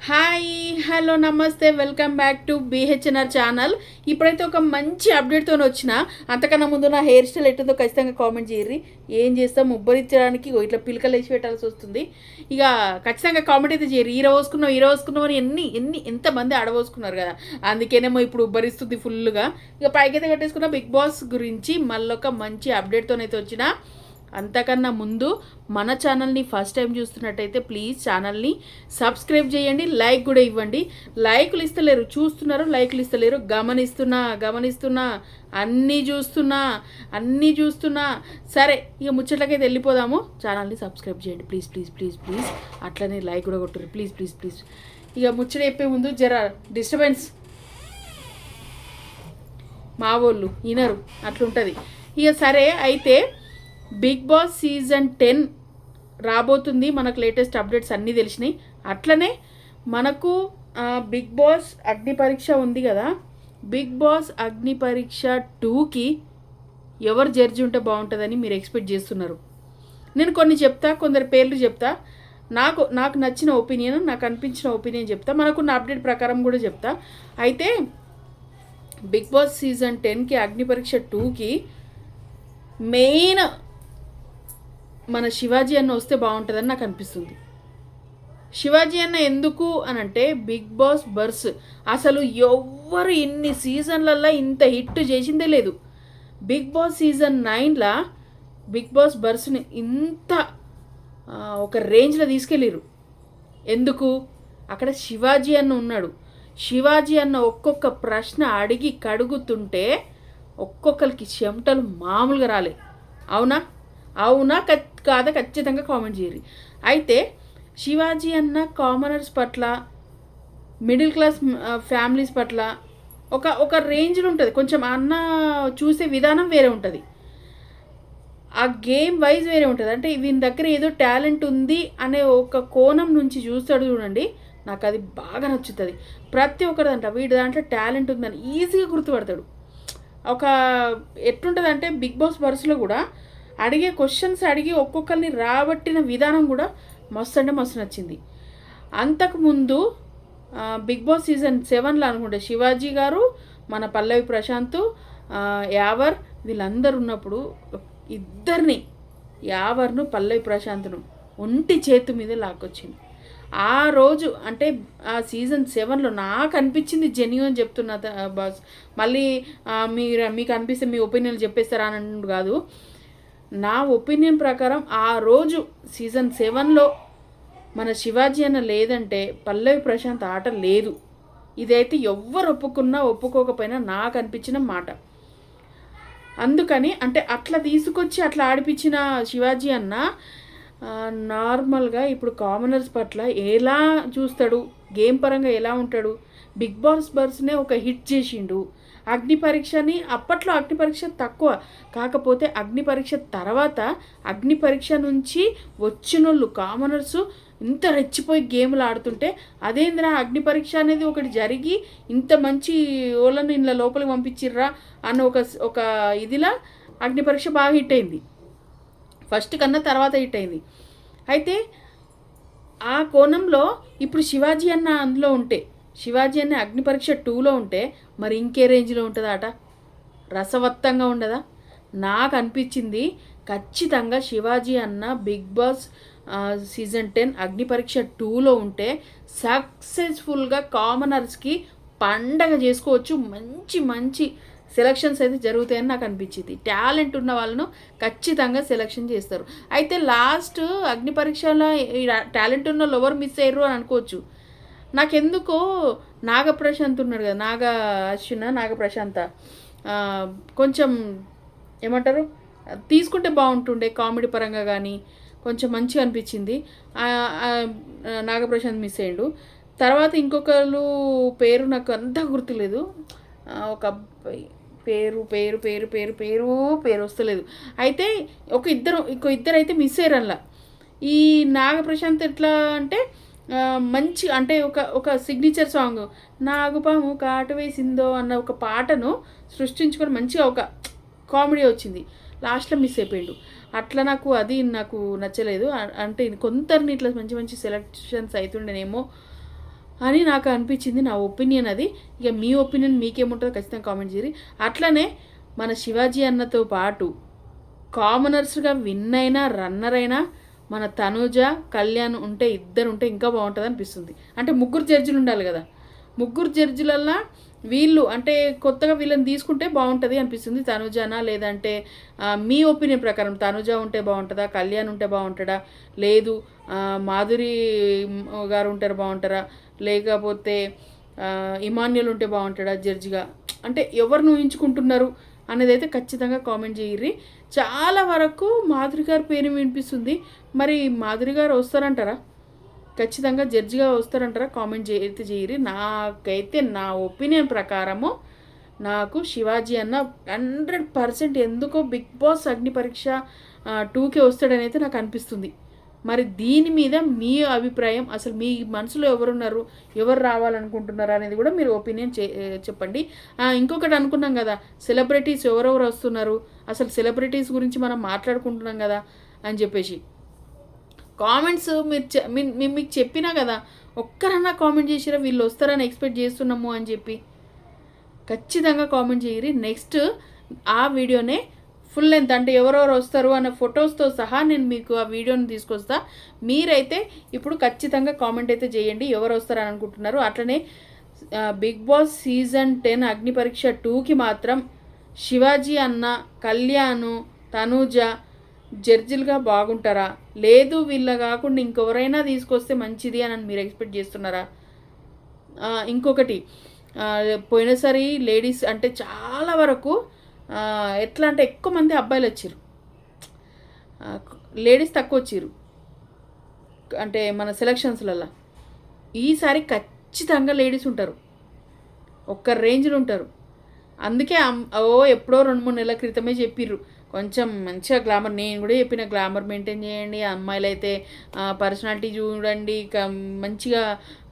Hi hello నమస్తే welcome back to బీహెచ్ఎన్ఆర్ channel. ఇప్పుడైతే ఒక మంచి అప్డేట్తో వచ్చిన. అంతకన్నా ముందు నా హెయిర్ స్టైల్ ఎట్టుందో ఖచ్చితంగా కామెంట్ చేయర్రి. ఏం చేస్తాం, ఉబ్బరించడానికి ఇట్లా పిలకలు వేసి పెట్టాల్సి వస్తుంది. ఇక ఖచ్చితంగా కామెంట్ అయితే చేయరు. ఈరోజుకున్నావు అని ఎంతమంది ఆడవోసుకున్నారు కదా, అందుకేనేమో ఇప్పుడు ఉబ్బరిస్తుంది ఫుల్గా. ఇక పైకైతే కట్టేసుకున్న బిగ్ బాస్ గురించి మళ్ళొక మంచి అప్డేట్తోనైతే వచ్చిన. అంతకన్నా ముందు మన ఛానల్ని ఫస్ట్ టైం చూస్తున్నట్టయితే ప్లీజ్ ఛానల్ని సబ్స్క్రైబ్ చేయండి, లైక్ కూడా ఇవ్వండి. లైకులు ఇస్తలేరు, చూస్తున్నారు, లైకులు ఇస్తలేరు. గమనిస్తున్నా అన్నీ చూస్తున్నా. సరే, ఇక ముచ్చట్లకైతే వెళ్ళిపోదాము. ఛానల్ని సబ్స్క్రైబ్ చేయండి ప్లీజ్ ప్లీజ్ ప్లీజ్ ప్లీజ్. అట్లనే లైక్ కూడా కొట్టుర్రు ప్లీజ్ ప్లీజ్ ప్లీజ్. ఇక ముచ్చట చెప్పే ముందు జర డిస్టర్బెన్స్, మా వాళ్ళు వినరు, అట్లుంటుంది. ఇక సరే అయితే బిగ్ బాస్ సీజన్ 10 రాబోతుంది. మనకు లేటెస్ట్ అప్డేట్స్ అన్నీ తెలిసినాయి. అట్లనే మనకు బిగ్ బాస్ అగ్ని పరీక్ష ఉంది కదా, బిగ్ బాస్ అగ్ని పరీక్ష 2కి ఎవరు జడ్జి ఉంటే బాగుంటుందని మీరు ఎక్స్పెక్ట్ చేస్తున్నారు. నేను కొన్ని చెప్తా, కొందరు పేర్లు చెప్తా. నాకు నచ్చిన ఒపీనియన్, నాకు అనిపించిన ఒపీనియన్ చెప్తా, మనకున్న అప్డేట్ ప్రకారం కూడా చెప్తా. అయితే బిగ్ బాస్ సీజన్ 10కి అగ్ని పరీక్ష 2కి మెయిన్ మన శివాజీ అన్న వస్తే బాగుంటుందని నాకు అనిపిస్తుంది. శివాజీ అన్న ఎందుకు అనంటే బిగ్ బాస్ బర్స్ అసలు ఎవ్వరు ఇన్ని సీజన్లల్లో ఇంత హిట్ చేసిందే లేదు. బిగ్ బాస్ సీజన్ 9లా బిగ్ బాస్ బర్స్ని ఇంత ఒక రేంజ్లో తీసుకెళ్ళిరు. ఎందుకు? అక్కడ శివాజీ అన్న ఉన్నాడు. శివాజీ అన్న ఒక్కొక్క ప్రశ్న అడిగి కడుగుతుంటే ఒక్కొక్కరికి చెమటలు మామూలుగా రాలే. అవునా కాదా ఖచ్చితంగా కామెంట్ చేయరు. అయితే శివాజీ అన్న కామనర్స్ పట్ల, మిడిల్ క్లాస్ ఫ్యామిలీస్ పట్ల ఒక రేంజ్లో ఉంటుంది. కొంచెం అన్న చూసే విధానం వేరే ఉంటుంది, ఆ గేమ్ వైజ్ వేరే ఉంటుంది. అంటే వీని దగ్గర ఏదో టాలెంట్ ఉంది అనే ఒక కోణం నుంచి చూస్తాడు చూడండి, నాకు అది బాగా నచ్చుతుంది. ప్రతి ఒక్కరిదంట వీడి దాంట్లో టాలెంట్ ఉందని ఈజీగా గుర్తుపడతాడు. ఒక ఎట్లుంటుంది అంటే బిగ్ బాస్ బర్స్లో కూడా అడిగే క్వశ్చన్స్ అడిగి ఒక్కొక్కరిని రాబట్టిన విధానం కూడా మస్తు అంటే మస్తు నచ్చింది. అంతకుముందు బిగ్ బాస్ సీజన్ 7లో అనుకుంటే శివాజీ గారు, మన పల్లవి ప్రశాంత్, యావర్ వీళ్ళందరూ ఉన్నప్పుడు యావర్ను పల్లవి ప్రశాంత్ను ఒంటి చేతి మీద లాక్కొచ్చింది. ఆ రోజు అంటే ఆ సీజన్ 7లో నాకు అనిపించింది, జెన్యూన్ చెప్తున్నా బాస్. మళ్ళీ మీకు అనిపిస్తే మీ ఒపీనియన్ చెప్పేస్తారా అని కాదు, నా ఒపీనియన్ ప్రకారం ఆ రోజు సీజన్ 7లో మన శివాజీ అన్న లేదంటే పల్లవి ప్రశాంత్ ఆట లేదు. ఇదైతే ఎవ్వరు ఒప్పుకోకపోయినా నాకు అనిపించిన మాట. అందుకని అంటే అట్లా తీసుకొచ్చి అట్లా ఆడిపించిన శివాజీ అన్న నార్మల్గా ఇప్పుడు కామనర్స్ పట్ల ఎలా చూస్తాడు, గేమ్ పరంగా ఎలా ఉంటాడు. బిగ్ బాస్ బర్స్నే ఒక హిట్ చేసిండు. అగ్ని పరీక్షని అప్పట్లో అగ్ని పరీక్ష తక్కువ, కాకపోతే అగ్ని పరీక్ష తర్వాత అగ్ని పరీక్ష నుంచి వచ్చినోళ్ళు కామనర్సు ఇంత రెచ్చిపోయి గేమ్లు ఆడుతుంటే, అదేంద్రా అగ్ని పరీక్ష అనేది ఒకటి జరిగి ఇంత మంచి వాళ్ళని ఇంట్లో లోపలికి పంపించిర్రా అన్న ఒక ఇదిలా అగ్ని పరీక్ష బాగా హిట్ అయింది. ఫస్ట్ కన్నా తర్వాత హిట్ అయింది. అయితే ఆ కోణంలో ఇప్పుడు శివాజీ అన్న అందులో ఉంటే, శివాజీ అన్న అగ్ని పరీక్ష 2లో ఉంటే మరి ఇంకే రేంజ్లో ఉంటుందట, రసవత్తంగా ఉండదా? నాకు అనిపించింది ఖచ్చితంగా శివాజీ అన్న బిగ్ బాస్ సీజన్ 10 అగ్ని పరీక్ష 2లో ఉంటే సక్సెస్ఫుల్గా కామనర్స్కి పండగ చేసుకోవచ్చు. మంచి మంచి సెలక్షన్స్ అయితే జరుగుతాయని నాకు అనిపించింది. టాలెంట్ ఉన్న వాళ్ళను ఖచ్చితంగా సెలక్షన్ చేస్తారు. అయితే లాస్ట్ అగ్ని పరీక్షలో టాలెంట్ ఉన్న వాళ్ళు ఎవరు మిస్ అయ్యారు అని అనుకోవచ్చు. నాకెందుకో నాగప్రశాంత్ ఉన్నాడు కదా, నాగప్రశాంత కొంచెం ఏమంటారు తీసుకుంటే బాగుంటుండే, కామెడీ పరంగా కానీ కొంచెం మంచిగా అనిపించింది. నాగప్రశాంత్ మిస్ అయ్యిండు. తర్వాత ఇంకొకరు పేరు నాకు అంతా గుర్తులేదు, ఒక అబ్బాయి పేరు పేరు పేరు పేరు పేరు పేరు వస్తలేదు. అయితే ఇంకో ఇద్దరు అయితే మిస్ అయ్యారు అలా. ఈ నాగప్రశాంత్ ఎట్లా అంటే మంచి అంటే ఒక సిగ్నేచర్ సాంగ్ నాగుపాము కాటు వేసిందో అన్న ఒక పాటను సృష్టించుకొని మంచిగా ఒక కామెడీ వచ్చింది. లాస్ట్లో మిస్ అయిపోయాడు. అట్లా నాకు నచ్చలేదు. అంటే కొందరిని ఇట్లా మంచి మంచి సెలక్షన్స్ అవుతుండేనేమో అని నాకు అనిపించింది. నా ఒపీనియన్ అది. ఇక మీ ఒపీనియన్ మీకేముంటుందో ఖచ్చితంగా కామెంట్ చేయరు. అట్లనే మన శివాజీ అన్నతో పాటు కామనర్స్గా విన్ అయినా రన్నర్ అయినా మన తనూజ కళ్యాణ్ ఉంటే, ఇద్దరు ఉంటే ఇంకా బాగుంటుంది అనిపిస్తుంది. అంటే ముగ్గురు జడ్జిలు ఉండాలి కదా, ముగ్గురు జడ్జిలల్లో వీళ్ళు అంటే కొత్తగా వీళ్ళని తీసుకుంటే బాగుంటుంది అనిపిస్తుంది. తనుజానా లేదంటే మీ ఒపీనియన్ ప్రకారం తనుజ ఉంటే బాగుంటుందా, కళ్యాణ్ ఉంటే బాగుంటుందా, లేదు మాధురి గారు ఉంటారు బాగుంటారా, లేకపోతే ఇమాన్యుల్ ఉంటే బాగుంటాడా జడ్జిగా, అంటే ఎవరిని ఊహించుకుంటున్నారు అనేది అయితే ఖచ్చితంగా కామెంట్ చేయర్రి. చాలా వరకు మాధురి గారి పేరు వినిపిస్తుంది. మరి మాధురి గారు వస్తారంటారా, ఖచ్చితంగా జడ్జిగా వస్తారంటారా, కామెంట్ అయితే చేయరి. నాకైతే నా ఒపీనియన్ ప్రకారము నాకు శివాజీ అన్న 100% ఎందుకో బిగ్ బాస్ అగ్ని పరీక్ష 2కి వస్తాడని అయితే నాకు అనిపిస్తుంది. మరి దీని మీద మీ అభిప్రాయం, అసలు మీ మనసులో ఎవరున్నారు, ఎవరు రావాలనుకుంటున్నారు అనేది కూడా మీరు ఒపీనియన్ చెప్పండి. ఇంకొకటి అనుకున్నాం కదా, సెలబ్రిటీస్ ఎవరెవరు వస్తున్నారు, అసలు సెలబ్రిటీస్ గురించి మనం మాట్లాడుకుంటున్నాం కదా అని చెప్పేసి కామెంట్స్ మీకు చెప్పినా కదా, ఒక్కరన్నా కామెంట్ చేసిరా వీళ్ళు వస్తారని ఎక్స్పెక్ట్ చేస్తున్నాము అని చెప్పి ఖచ్చితంగా కామెంట్ చేయరి. నెక్స్ట్ ఆ వీడియోనే ఫుల్ లెంత్ అంటే ఎవరెవరు వస్తారు అన్న ఫొటోస్తో సహా నేను మీకు ఆ వీడియోని తీసుకొస్తా. మీరైతే ఇప్పుడు ఖచ్చితంగా కామెంట్ అయితే చేయండి ఎవరు వస్తారని అనుకుంటున్నారు. అట్లనే బిగ్ బాస్ సీజన్ 10 అగ్ని పరీక్ష 2కి మాత్రం శివాజీ అన్న, కళ్యాణ్, తనూజ జడ్జిలుగా బాగుంటారా, లేదు వీళ్ళ కాకుండా ఇంకెవరైనా తీసుకొస్తే మంచిది అని మీరు ఎక్స్పెక్ట్ చేస్తున్నారా? ఇంకొకటి పోయినసారి లేడీస్ అంటే చాలా వరకు ఎట్లా అంటే ఎక్కువ మంది అబ్బాయిలు వచ్చారు, లేడీస్ తక్కువ వచ్చారు అంటే మన సెలక్షన్స్లలో. ఈసారి ఖచ్చితంగా లేడీస్ ఉంటారు, ఒక్క రేంజ్లో ఉంటారు. అందుకే ఎప్పుడో 2-3 నెలల క్రితమే చెప్పిర్రు కొంచెం మంచిగా గ్లామర్, నేను కూడా చెప్పిన గ్లామర్ మెయింటైన్ చేయండి, అమ్మాయిలు అయితే పర్సనాలిటీ చూడండి, మంచిగా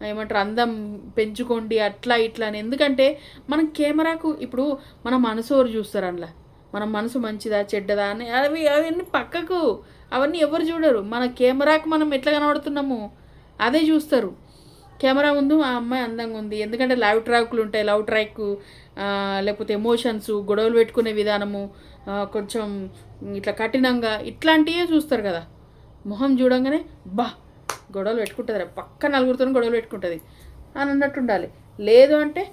ఏమంటారు అందం పెంచుకోండి అట్లా ఇట్లా అని. ఎందుకంటే మనం కెమెరాకు ఇప్పుడు మన మనసు ఎవరు చూస్తారు, అందులో మన మనసు మంచిదా చెడ్డదా అని అవన్నీ పక్కకు, అవన్నీ ఎవరు చూడరు. మన కెమెరాకు మనం ఎట్లా కనబడుతున్నాము అదే చూస్తారు. కెమెరా ముందు ఆ అమ్మాయి అందంగా ఉంది, ఎందుకంటే లవ్ ట్రాక్లు ఉంటాయి, లవ్ ట్రాక్ లేకపోతే ఎమోషన్స్, గొడవలు పెట్టుకునే విధానము కొంచెం ఇట్లా కఠినంగా ఇట్లాంటివే చూస్తారు కదా. మొహం చూడంగానే గొడవలు పెట్టుకుంటుంది, పక్క నలుగురితో గొడవలు పెట్టుకుంటుంది అని అన్నట్టు ఉండాలి. లేదు అంటే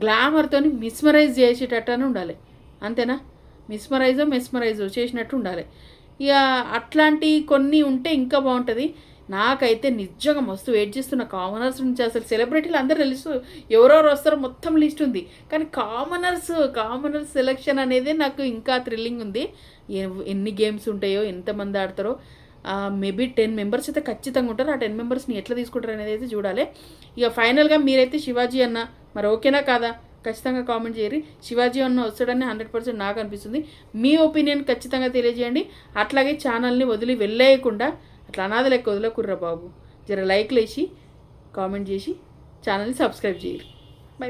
గ్లామర్తో మిస్మరైజ్ చేసేటట్టు ఉండాలి, అంతేనా? మెస్మరైజ్ చేసినట్టు ఉండాలి. ఇక అట్లాంటి కొన్ని ఉంటే ఇంకా బాగుంటుంది. నాకైతే నిజంగా మస్తు వెయిట్ చేస్తున్న కామనర్స్ నుంచి. అసలు సెలబ్రిటీలు అందరూ తెలుసు ఎవరెవరు వస్తారో మొత్తం లిస్ట్ ఉంది, కానీ కామనర్స్ సెలెక్షన్ అనేది నాకు ఇంకా థ్రిల్లింగ్ ఉంది. ఎన్ని గేమ్స్ ఉంటాయో, ఎంతమంది ఆడతారో, మేబీ 10 మెంబర్స్ అయితే ఖచ్చితంగా ఉంటారు. ఆ 10 మెంబర్స్ని ఎట్లా తీసుకుంటారు అనేది అయితే చూడాలి. ఇక ఫైనల్గా మీరైతే శివాజీ అన్న మరి ఓకేనా కాదా ఖచ్చితంగా కామెంట్ చేయరు. శివాజీ అన్న వస్తాడని 100% నాకు అనిపిస్తుంది. మీ ఒపీనియన్ ఖచ్చితంగా తెలియజేయండి. అట్లాగే ఛానల్ని వదిలి వెళ్ళేయకుండా అట్లా అనాథ లెక్క వదలకుర్రా బాబు, జర లైక్లు వేసి కామెంట్ చేసి ఛానల్ని సబ్స్క్రైబ్ చేయరు. బై.